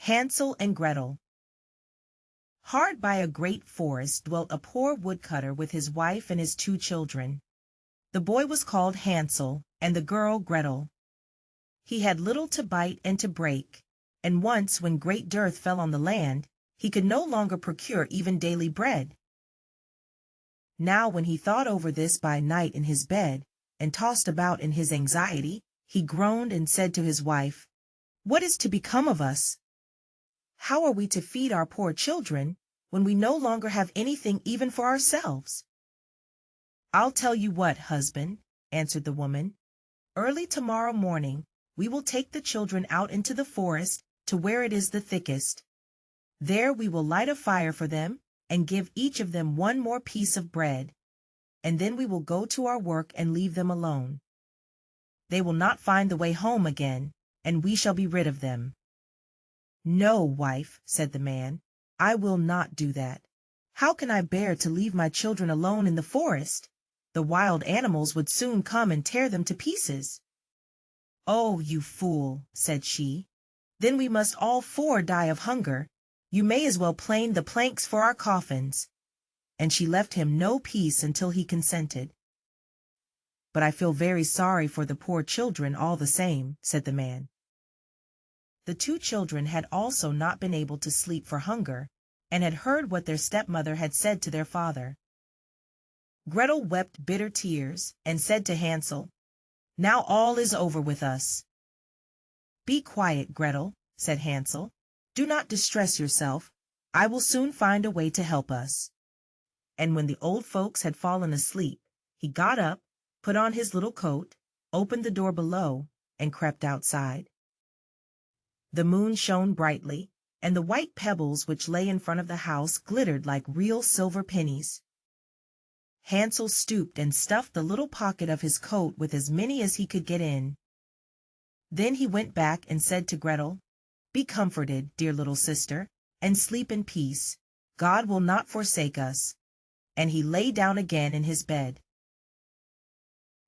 Hansel and Gretel. Hard by a great forest dwelt a poor woodcutter with his wife and his 2 children. The boy was called Hansel, and the girl Gretel. He had little to bite and to break, and once when great dearth fell on the land, he could no longer procure even daily bread. Now when he thought over this by night in his bed, and tossed about in his anxiety, he groaned and said to his wife, "What is to become of us? How are we to feed our poor children when we no longer have anything even for ourselves?" "I'll tell you what, husband," answered the woman. "Early tomorrow morning we will take the children out into the forest to where it is the thickest. There we will light a fire for them and give each of them 1 more piece of bread, and then we will go to our work and leave them alone. They will not find the way home again, and we shall be rid of them." "No, wife," said the man, "I will not do that. How can I bear to leave my children alone in the forest? The wild animals would soon come and tear them to pieces." "Oh, you fool," said she, "then we must all 4 die of hunger. You may as well plane the planks for our coffins." And she left him no peace until he consented. "But I feel very sorry for the poor children all the same," said the man. The 2 children had also not been able to sleep for hunger, and had heard what their stepmother had said to their father. Gretel wept bitter tears, and said to Hansel, "Now all is over with us." "Be quiet, Gretel," said Hansel. "Do not distress yourself. I will soon find a way to help us." And when the old folks had fallen asleep, he got up, put on his little coat, opened the door below, and crept outside. The moon shone brightly, and the white pebbles which lay in front of the house glittered like real silver pennies. Hansel stooped and stuffed the little pocket of his coat with as many as he could get in. Then he went back and said to Gretel, "Be comforted, dear little sister, and sleep in peace. God will not forsake us." And he lay down again in his bed.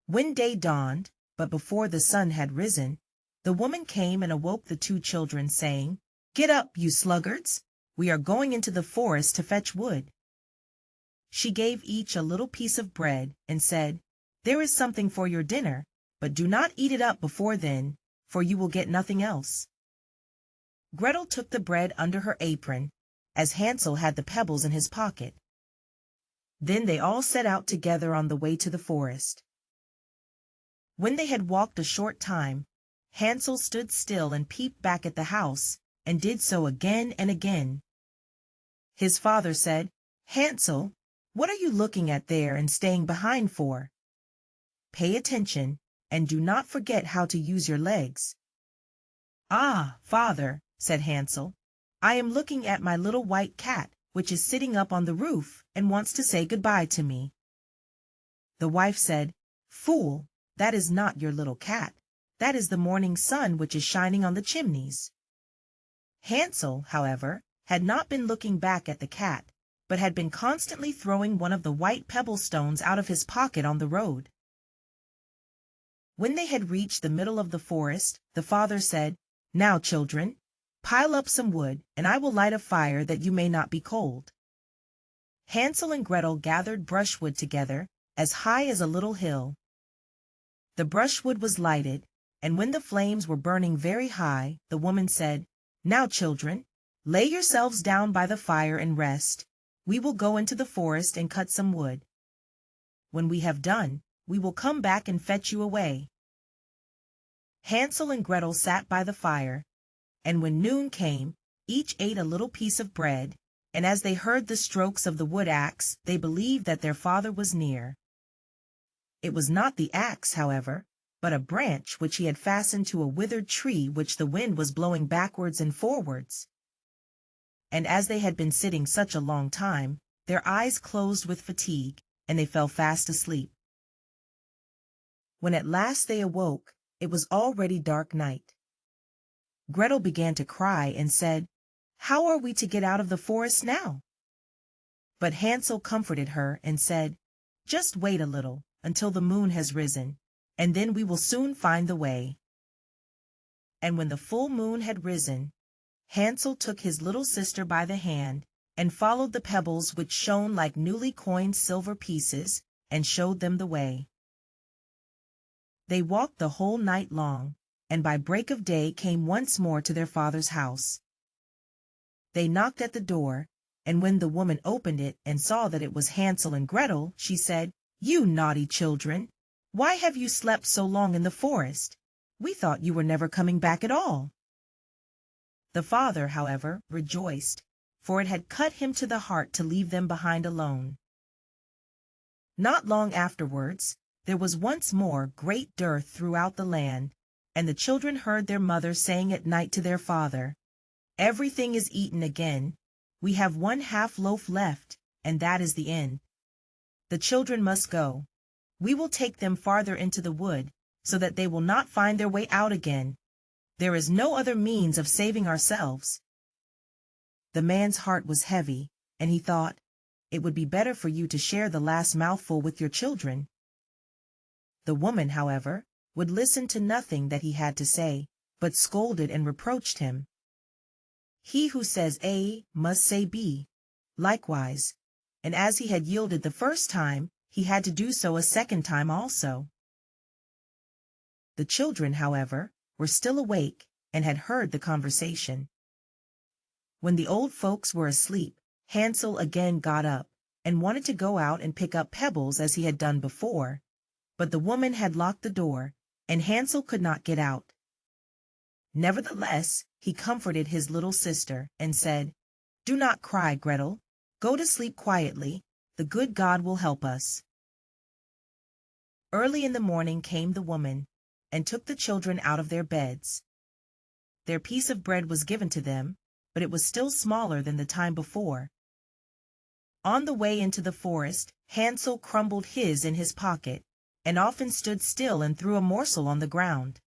When day dawned, but before the sun had risen, the woman came and awoke the 2 children, saying, "Get up, you sluggards! We are going into the forest to fetch wood." She gave each a little piece of bread, and said, "There is something for your dinner, but do not eat it up before then, for you will get nothing else." Gretel took the bread under her apron, as Hansel had the pebbles in his pocket. Then they all set out together on the way to the forest. When they had walked a short time, Hansel stood still and peeped back at the house, and did so again and again. His father said, "Hansel, what are you looking at there and staying behind for? Pay attention, and do not forget how to use your legs." "Ah, father," said Hansel, "I am looking at my little white cat, which is sitting up on the roof and wants to say good-bye to me." The wife said, "Fool, that is not your little cat. That is the morning sun which is shining on the chimneys." Hansel, however, had not been looking back at the cat, but had been constantly throwing one of the white pebble stones out of his pocket on the road. When they had reached the middle of the forest, the father said, "Now, children, pile up some wood, and I will light a fire that you may not be cold." Hansel and Gretel gathered brushwood together, as high as a little hill. The brushwood was lighted, and when the flames were burning very high, the woman said, "Now, children, lay yourselves down by the fire and rest. We will go into the forest and cut some wood. When we have done, we will come back and fetch you away." Hansel and Gretel sat by the fire, and when noon came, each ate a little piece of bread, and as they heard the strokes of the wood axe, they believed that their father was near. It was not the axe, however, but a branch which he had fastened to a withered tree which the wind was blowing backwards and forwards. And as they had been sitting such a long time, their eyes closed with fatigue, and they fell fast asleep. When at last they awoke, it was already dark night. Gretel began to cry and said, "How are we to get out of the forest now?" But Hansel comforted her and said, "Just wait a little until the moon has risen, and then we will soon find the way." And when the full moon had risen, Hansel took his little sister by the hand, and followed the pebbles which shone like newly coined silver pieces, and showed them the way. They walked the whole night long, and by break of day came once more to their father's house. They knocked at the door, and when the woman opened it and saw that it was Hansel and Gretel, she said, "You naughty children, why have you slept so long in the forest? We thought you were never coming back at all." The father, however, rejoiced, for it had cut him to the heart to leave them behind alone. Not long afterwards, there was once more great dearth throughout the land, and the children heard their mother saying at night to their father, "Everything is eaten again. We have 1/2 loaf left, and that is the end. The children must go. We will take them farther into the wood, so that they will not find their way out again. There is no other means of saving ourselves." The man's heart was heavy, and he thought, "It would be better for you to share the last mouthful with your children." The woman, however, would listen to nothing that he had to say, but scolded and reproached him. He who says A must say B, likewise, and as he had yielded the first time, he had to do so a second time also. The children, however, were still awake and had heard the conversation. When the old folks were asleep, Hansel again got up and wanted to go out and pick up pebbles as he had done before, but the woman had locked the door, and Hansel could not get out. Nevertheless, he comforted his little sister and said, "Do not cry, Gretel. Go to sleep quietly. The good God will help us." Early in the morning came the woman, and took the children out of their beds. Their piece of bread was given to them, but it was still smaller than the time before. On the way into the forest, Hansel crumbled his in his pocket, and often stood still and threw a morsel on the ground.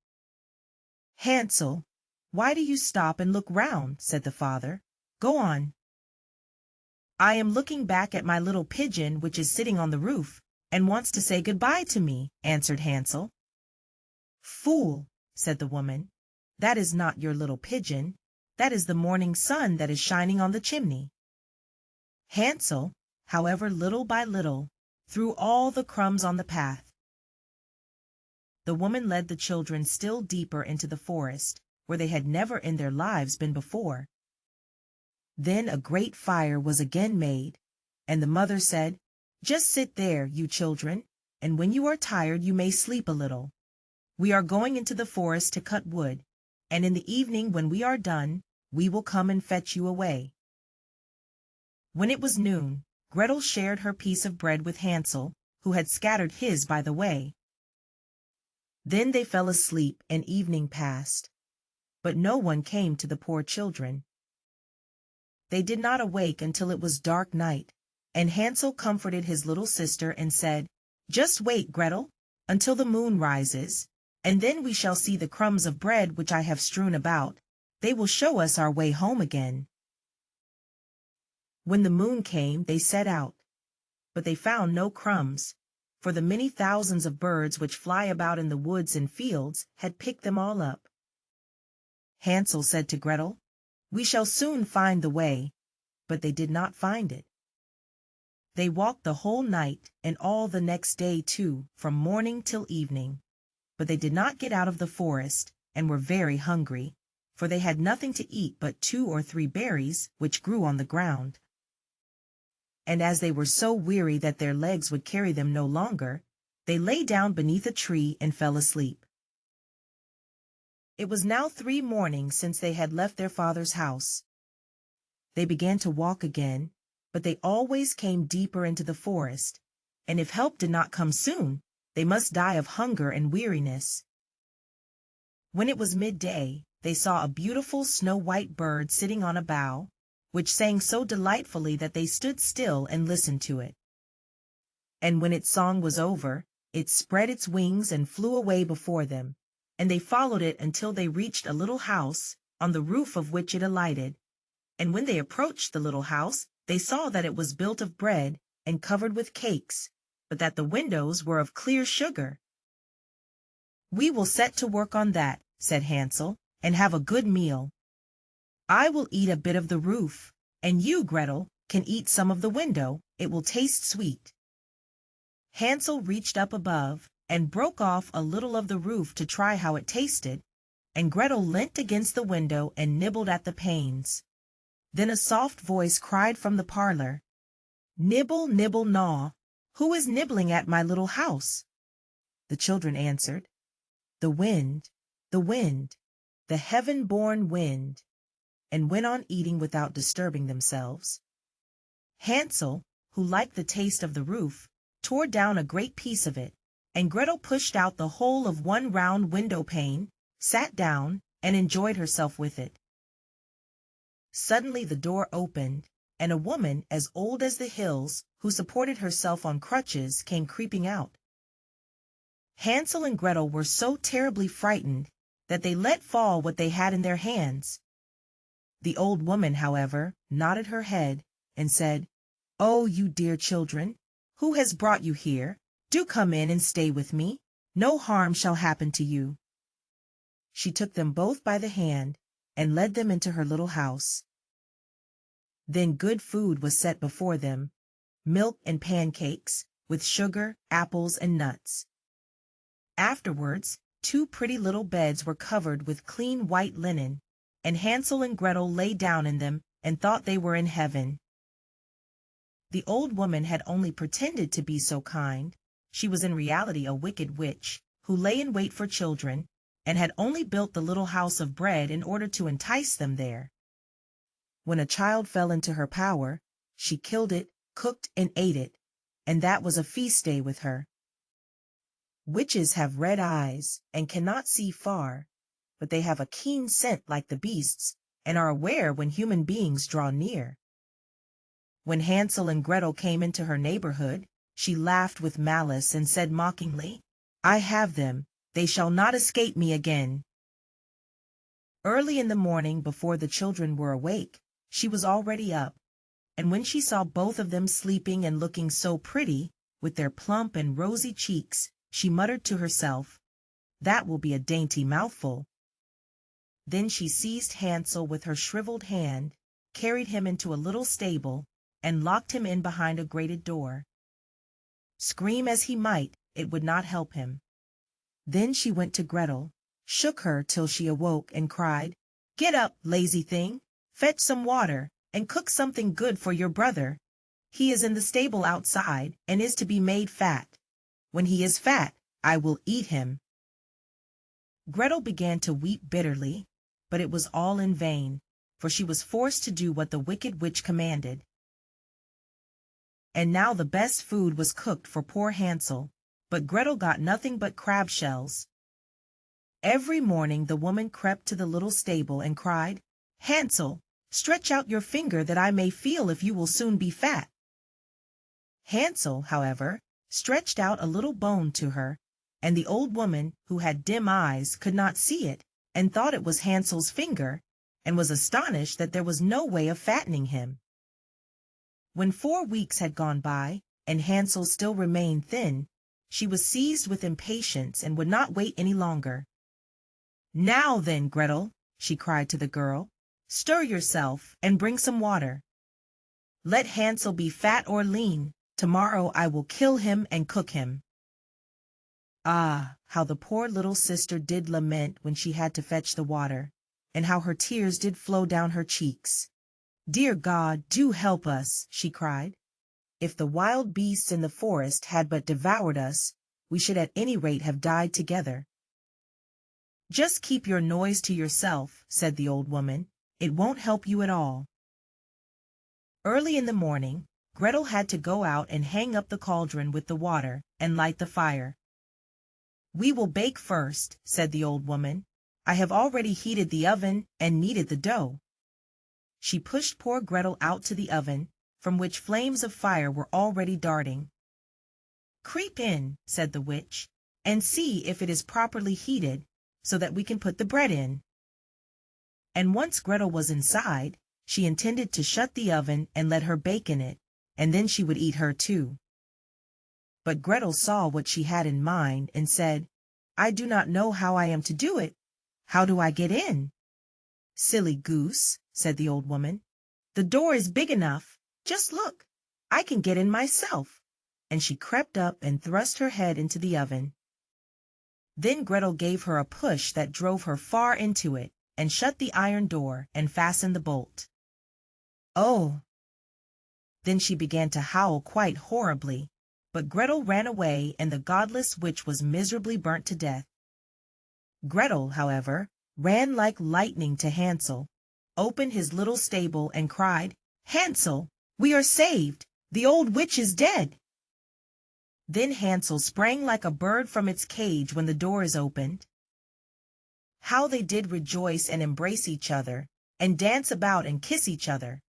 "Hansel, why do you stop and look round?" said the father. "Go on." "I am looking back at my little pigeon which is sitting on the roof, and wants to say good-bye to me," answered Hansel. "Fool," said the woman, "that is not your little pigeon. That is the morning sun that is shining on the chimney." Hansel, however, little by little, threw all the crumbs on the path. The woman led the children still deeper into the forest, where they had never in their lives been before. Then a great fire was again made, and the mother said, "Just sit there, you children, and when you are tired you may sleep a little. We are going into the forest to cut wood, and in the evening when we are done, we will come and fetch you away." When it was noon, Gretel shared her piece of bread with Hansel, who had scattered his by the way. Then they fell asleep and evening passed, but no one came to the poor children. They did not awake until it was dark night, and Hansel comforted his little sister and said, "Just wait, Gretel, until the moon rises, and then we shall see the crumbs of bread which I have strewn about. They will show us our way home again." When the moon came, they set out, but they found no crumbs, for the many thousands of birds which fly about in the woods and fields had picked them all up. Hansel said to Gretel, "We shall soon find the way," but they did not find it. They walked the whole night and all the next day too, from morning till evening, but they did not get out of the forest, and were very hungry, for they had nothing to eat but 2 or 3 berries which grew on the ground. And as they were so weary that their legs would carry them no longer, they lay down beneath a tree and fell asleep. It was now 3 mornings since they had left their father's house. They began to walk again, but they always came deeper into the forest, and if help did not come soon, they must die of hunger and weariness. When it was midday, they saw a beautiful snow-white bird sitting on a bough, which sang so delightfully that they stood still and listened to it. And when its song was over, it spread its wings and flew away before them, and they followed it until they reached a little house, on the roof of which it alighted. And when they approached the little house, they saw that it was built of bread and covered with cakes, but that the windows were of clear sugar. "We will set to work on that," said Hansel, "and have a good meal." I will eat a bit of the roof, and you, Gretel, can eat some of the window. It will taste sweet." Hansel reached up above and broke off a little of the roof to try how it tasted, and Gretel leant against the window and nibbled at the panes. Then a soft voice cried from the parlor, "Nibble, nibble, gnaw. Who is nibbling at my little house?" The children answered, "The wind, the heaven-born wind," and went on eating without disturbing themselves. Hansel, who liked the taste of the roof, tore down a great piece of it, and Gretel pushed out the whole of one round window pane, sat down, and enjoyed herself with it. Suddenly the door opened, and a woman as old as the hills, who supported herself on crutches, came creeping out. Hansel and Gretel were so terribly frightened that they let fall what they had in their hands. The old woman, however, nodded her head and said, "Oh, you dear children, who has brought you here? Do come in and stay with me. No harm shall happen to you." She took them both by the hand and led them into her little house. Then good food was set before them, milk and pancakes, with sugar, apples, and nuts. Afterwards, 2 pretty little beds were covered with clean white linen, and Hansel and Gretel lay down in them and thought they were in heaven. The old woman had only pretended to be so kind. She was in reality a wicked witch, who lay in wait for children, and had only built the little house of bread in order to entice them there. When a child fell into her power, she killed it, cooked, and ate it, and that was a feast day with her. Witches have red eyes and cannot see far, but they have a keen scent like the beasts, and are aware when human beings draw near. When Hansel and Gretel came into her neighborhood, she laughed with malice and said mockingly, "I have them. They shall not escape me again." Early in the morning, before the children were awake, she was already up, and when she saw both of them sleeping and looking so pretty, with their plump and rosy cheeks, she muttered to herself, "That will be a dainty mouthful." Then she seized Hansel with her shriveled hand, carried him into a little stable, and locked him in behind a grated door. Scream as he might, it would not help him. Then she went to Gretel, shook her till she awoke, and cried, "Get up, lazy thing, fetch some water, and cook something good for your brother. He is in the stable outside, and is to be made fat. When he is fat, I will eat him." Gretel began to weep bitterly, but it was all in vain, for she was forced to do what the wicked witch commanded. And now the best food was cooked for poor Hansel, but Gretel got nothing but crab shells. Every morning the woman crept to the little stable and cried, "Hansel, stretch out your finger that I may feel if you will soon be fat." Hansel, however, stretched out a little bone to her, and the old woman, who had dim eyes, could not see it, and thought it was Hansel's finger, and was astonished that there was no way of fattening him. When 4 weeks had gone by, and Hansel still remained thin, she was seized with impatience and would not wait any longer. "Now then, Gretel," she cried to the girl, "stir yourself, and bring some water. Let Hansel be fat or lean, tomorrow I will kill him and cook him." Ah, how the poor little sister did lament when she had to fetch the water, and how her tears did flow down her cheeks. "Dear God, do help us," she cried. "If the wild beasts in the forest had but devoured us, we should at any rate have died together." "Just keep your noise to yourself," said the old woman. "It won't help you at all." Early in the morning, Gretel had to go out and hang up the cauldron with the water, and light the fire. "We will bake first," said the old woman. "I have already heated the oven and kneaded the dough." She pushed poor Gretel out to the oven, from which flames of fire were already darting. "Creep in," said the witch, "and see if it is properly heated, so that we can put the bread in." And once Gretel was inside, she intended to shut the oven and let her bake in it, and then she would eat her too. But Gretel saw what she had in mind, and said, "I do not know how I am to do it. How do I get in?" "Silly goose," said the old woman. "The door is big enough. Just look, I can get in myself." And she crept up and thrust her head into the oven. Then Gretel gave her a push that drove her far into it, and shut the iron door and fastened the bolt. "Oh!" Then she began to howl quite horribly, but Gretel ran away, and the godless witch was miserably burnt to death. Gretel, however, ran like lightning to Hansel, opened his little stable, and cried, "Hansel, we are saved! The old witch is dead!" Then Hansel sprang like a bird from its cage when the door is opened. How they did rejoice and embrace each other, and dance about and kiss each other!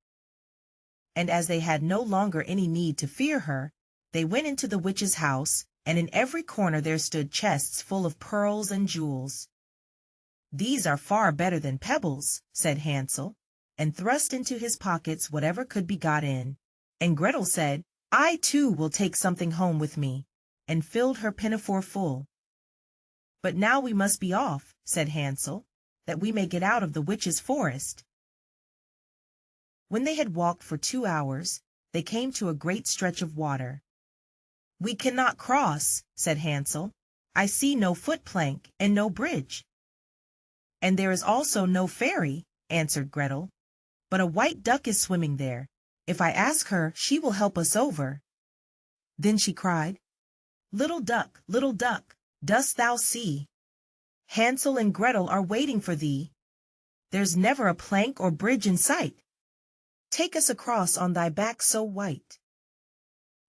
And as they had no longer any need to fear her, they went into the witch's house, and in every corner there stood chests full of pearls and jewels. "These are far better than pebbles," said Hansel, and thrust into his pockets whatever could be got in. And Gretel said, "I too will take something home with me," and filled her pinafore full. "But now we must be off," said Hansel, "that we may get out of the witch's forest." When they had walked for 2 hours, they came to a great stretch of water. "We cannot cross," said Hansel. "I see no foot-plank and no bridge." "And there is also no ferry," answered Gretel, "but a white duck is swimming there. If I ask her, she will help us over." Then she cried, little duck, dost thou see? Hansel and Gretel are waiting for thee. There's never a plank or bridge in sight. Take us across on thy back so white."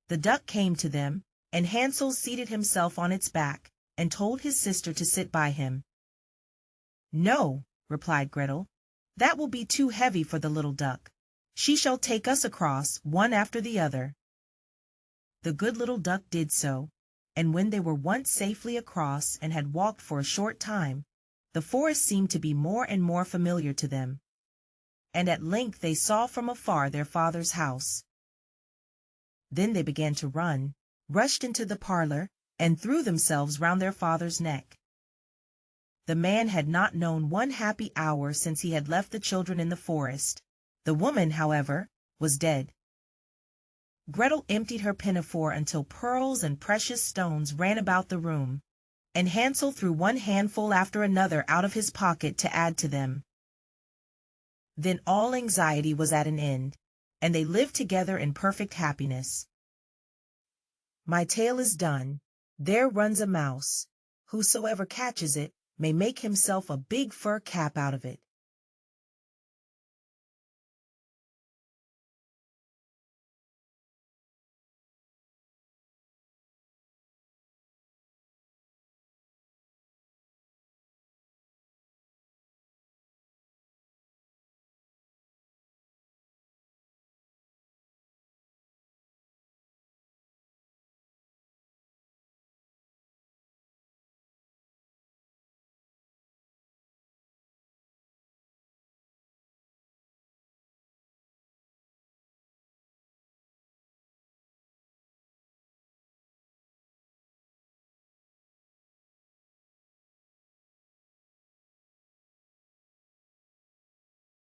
The duck came to them, and Hansel seated himself on its back, and told his sister to sit by him. "No," replied Gretel, "that will be too heavy for the little duck. She shall take us across, one after the other." The good little duck did so, and when they were once safely across and had walked for a short time, the forest seemed to be more and more familiar to them, and at length they saw from afar their father's house. Then they began to run, rushed into the parlor, and threw themselves round their father's neck. The man had not known one happy hour since he had left the children in the forest. The woman, however, was dead. Gretel emptied her pinafore until pearls and precious stones ran about the room, and Hansel threw one handful after another out of his pocket to add to them. Then all anxiety was at an end, and they lived together in perfect happiness. My tale is done. There runs a mouse. Whosoever catches it may make himself a big fur cap out of it.